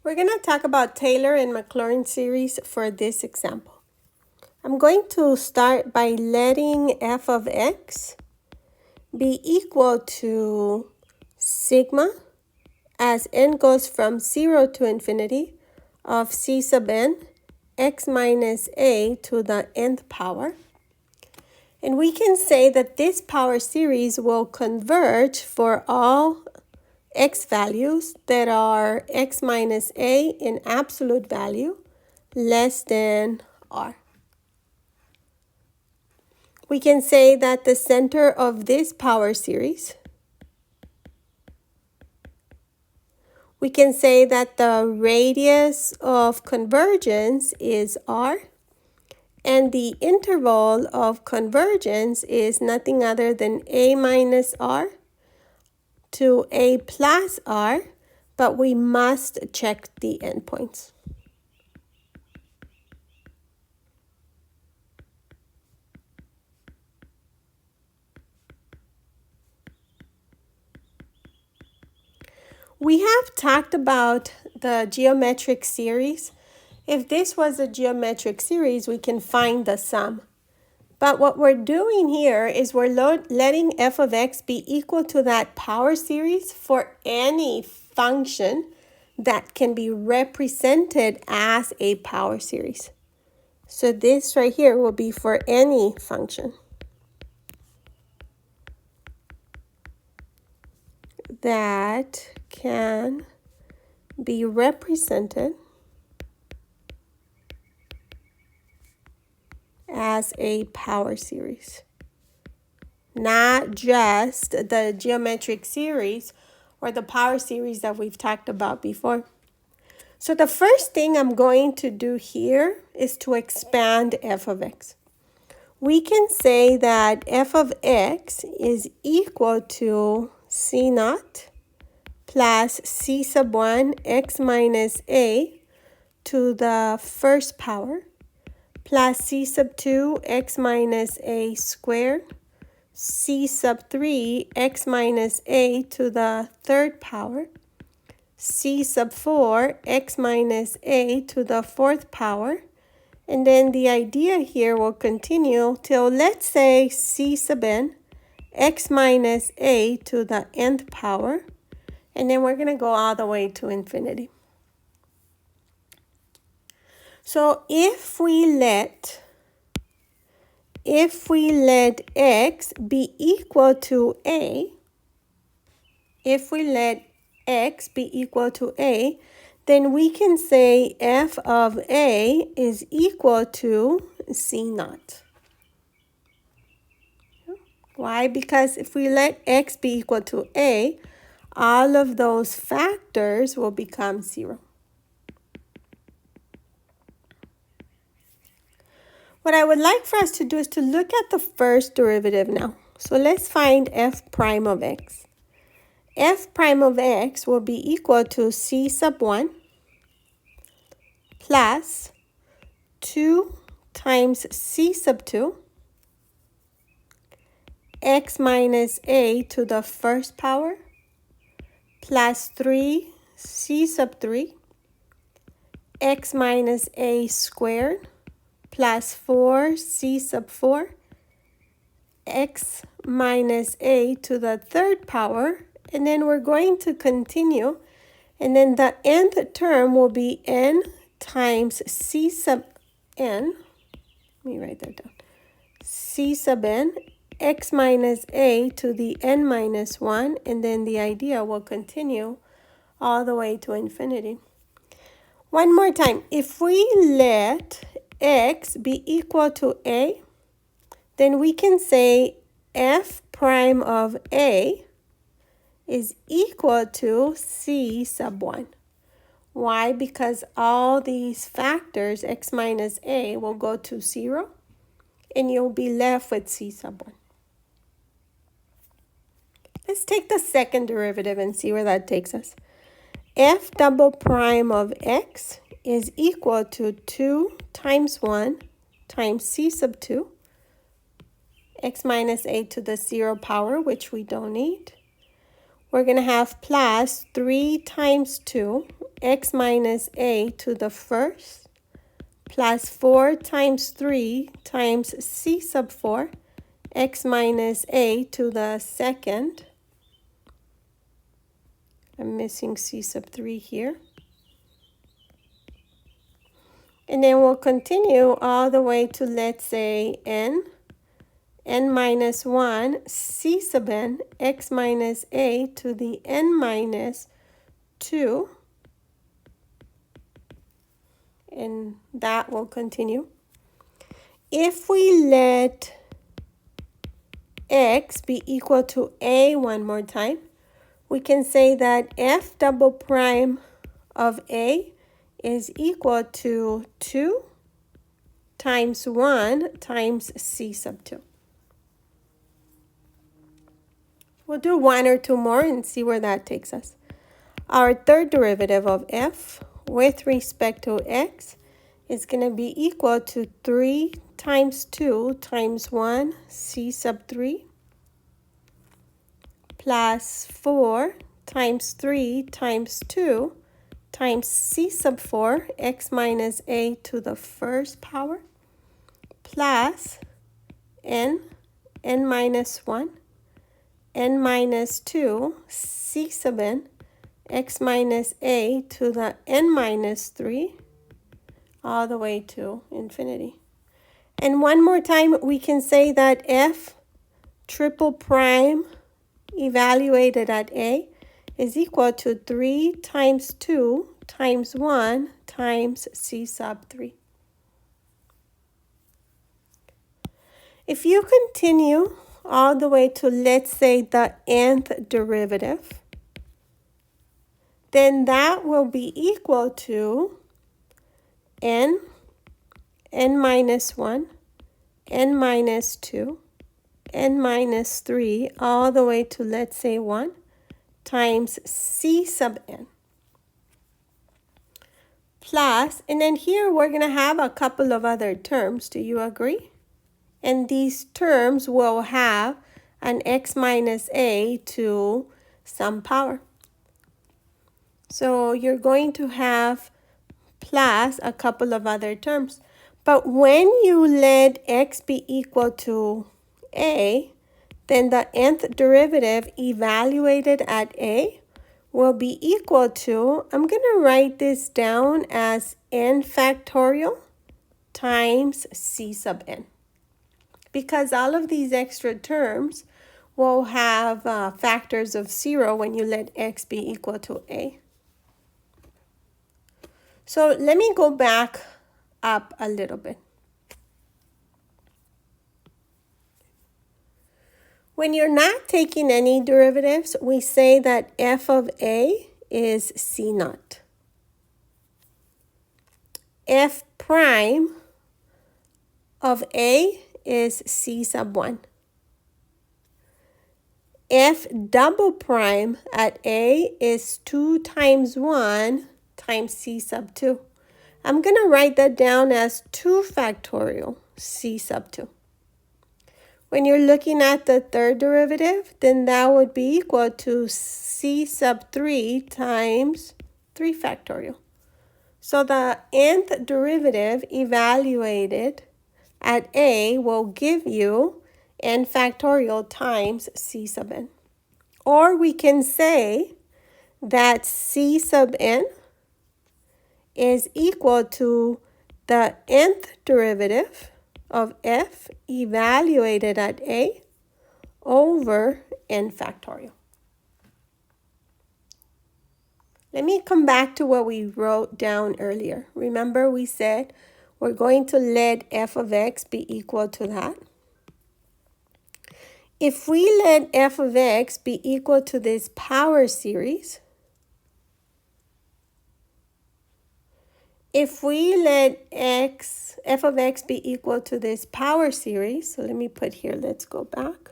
We're going to talk about Taylor and Maclaurin series for this example. I'm going to start by letting f of x be equal to sigma as n goes from 0 to infinity of c sub n x minus a to the nth power. And we can say that this power series will converge for all x values that are x minus a in absolute value less than r. We can say that the center of this power series, we can say that the radius of convergence is r, and the interval of convergence is nothing other than a minus r to a plus r, but we must check the endpoints. We have talked about the geometric series. If this was a geometric series, we can find the sum. But what we're doing here is we're letting f of x be equal to that power series for any function that can be represented as a power series. So this right here will be for any function that can be represented as a power series, not just the geometric series or the power series that we've talked about before. So the first thing I'm going to do here is to expand f of x. We can say that f of x is equal to c naught plus c sub 1 x minus a to the first power plus c sub 2 x minus a squared, c sub 3 x minus a to the third power, c sub 4 x minus a to the fourth power, and then the idea here will continue till, let's say, c sub n x minus a to the nth power, and then we're going to go all the way to infinity. So if we let x be equal to a, then we can say f of a is equal to c naught. Why? Because if we let x be equal to a, all of those factors will become 0. What I would like for us to do is to look at the first derivative now. So let's find f prime of x. F prime of x will be equal to c sub 1 plus 2 times c sub 2 x minus a to the first power plus 3 c sub 3 x minus a squared plus 4 c sub 4 x minus a to the third power, and then we're going to continue, and then the nth term will be n times c sub n. Let me write that down. C sub n x minus a to the n minus 1, and then the idea will continue all the way to infinity. One more time. If we let x be equal to a, then we can say f prime of a is equal to c sub 1. Why? Because all these factors, x minus a, will go to 0, and you'll be left with c sub 1. Let's take the second derivative and see where that takes us. F double prime of x is equal to 2 times 1 times c sub 2, x minus a to the 0 power, which we don't need. We're going to have plus 3 times 2 x minus a to the first plus 4 times 3 times c sub 4 x minus a to the second. I'm missing c sub 3 here. And then we'll continue all the way to, let's say, n minus 1, c sub n, x minus a to the n minus 2. And that will continue. If we let x be equal to a one more time, we can say that f double prime of a is equal to 2 times 1 times c sub 2. We'll do one or two more and see where that takes us. Our third derivative of f with respect to x is going to be equal to 3 times 2 times 1 c sub 3 plus 4 times 3 times 2 times c sub 4 x minus a to the first power plus n minus 1 n minus 2 c sub n x minus a to the n minus 3 all the way to infinity. And one more time, we can say that f triple prime evaluated at a is equal to 3 times 2 times 1 times c sub 3. If you continue all the way to, let's say, the nth derivative, then that will be equal to n minus 1, n minus 2, n minus 3, all the way to, let's say, 1, times c sub n. Plus, and then here we're going to have a couple of other terms. Do you agree? And these terms will have an x minus a to some power. So you're going to have plus a couple of other terms. But when you let x be equal to a, then the nth derivative evaluated at a will be equal to, I'm going to write this down as n factorial times c sub n. Because all of these extra terms will have factors of 0 when you let x be equal to a. So let me go back up a little bit. When you're not taking any derivatives, we say that f of a is c naught. F prime of a is c sub 1. F double prime at a is 2 times 1 times c sub 2. I'm going to write that down as 2 factorial c sub 2. When you're looking at the third derivative, then that would be equal to c sub 3 times 3 factorial. So the nth derivative evaluated at a will give you n factorial times c sub n. Or we can say that c sub n is equal to the nth derivative of f evaluated at a over n factorial. Let me come back to what we wrote down earlier. Remember we said we're going to let f of x be equal to that. If we let f of x be equal to this power series, if we let f of x be equal to this power series, so let me put here, let's go back.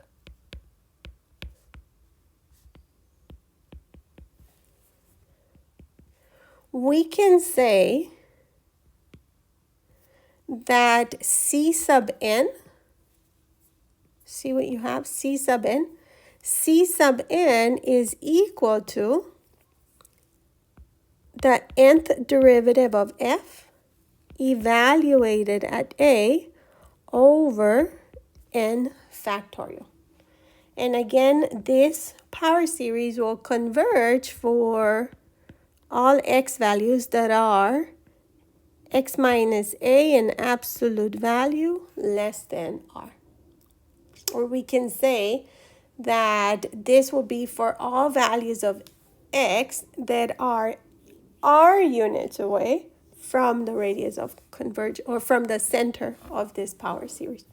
We can say that c sub n, see what you have, c sub n. C sub n is equal to the nth derivative of f evaluated at a over n factorial. And again, this power series will converge for all x values that are x minus a in absolute value less than r. Or we can say that this will be for all values of x that are r units away from the radius of convergence, or from the center of this power series.